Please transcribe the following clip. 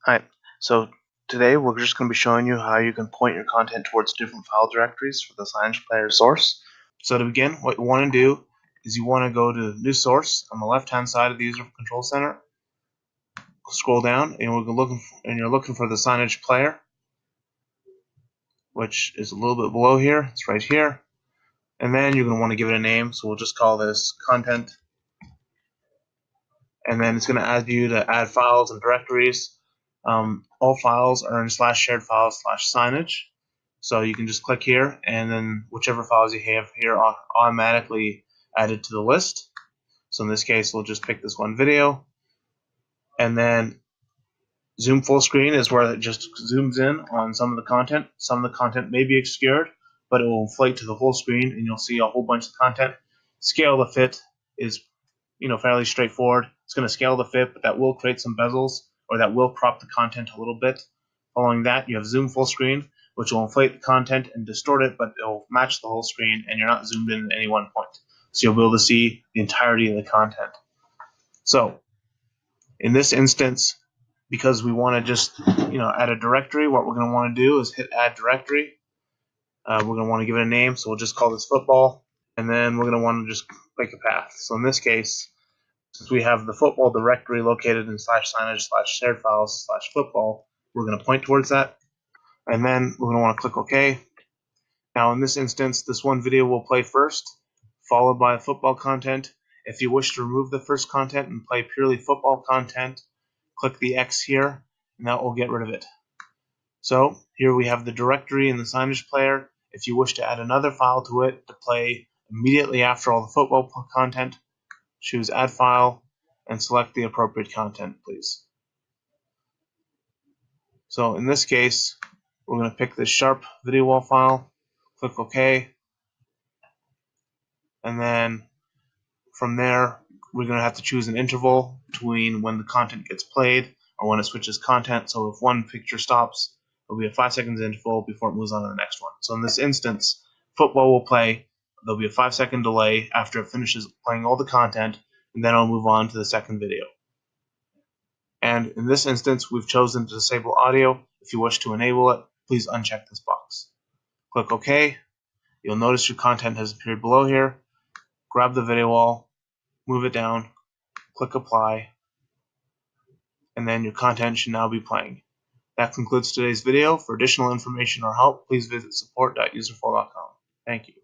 Hi, so today we're just going to be showing you how you can point your content towards different file directories for the Signage player source. So to begin, what you want to do is you want to go to New Source on the left-hand side of the User Control Center. Scroll down, and you're looking for the Signage player, which is a little bit below here. It's right here. And then you're going to want to give it a name, so we'll just call this Content. And then it's going to ask you to add files and directories. All files are in /shared files /signage. So you can just click here, and then whichever files you have here are automatically added to the list. So in this case, we'll just pick this one video. And then zoom full screen is where it just zooms in on some of the content. Some of the content may be obscured, but it will inflate to the whole screen, and you'll see a whole bunch of content. Scale the fit is fairly straightforward. It's going to scale the fit, but that will create some bezels, or that will crop the content a little bit. Following that, you have zoom full screen, which will inflate the content and distort it, but it will match the whole screen, and you're not zoomed in at any one point. So you'll be able to see the entirety of the content. So in this instance, because we want to just add a directory, what we're going to want to do is hit add directory. We're going to want to give it a name, so we'll just call this football, and then we're going to want to just make a path. So in this case, since we have the football directory located in /signage /shared files /football, we're going to point towards that, and then we're going to want to click OK. Now in this instance, this one video will play first, followed by football content. If you wish to remove the first content and play purely football content, click the X here, and that will get rid of it. So here we have the directory in the Signage player. If you wish to add another file to it to play immediately after all the football content, choose Add File and select the appropriate content, please. So in this case, we're going to pick this sharp video wall file, click OK, and then from there, we're going to have to choose an interval between when the content gets played or when it switches content. So if one picture stops, there'll be a 5 seconds interval before it moves on to the next one. So in this instance, football will play. There'll be a 5-second delay after it finishes playing all the content, and then I'll move on to the second video. And in this instance, we've chosen to disable audio. If you wish to enable it, please uncheck this box. Click OK. You'll notice your content has appeared below here. Grab the video wall, move it down, click Apply, and then your content should now be playing. That concludes today's video. For additional information or help, please visit support.userful.com. Thank you.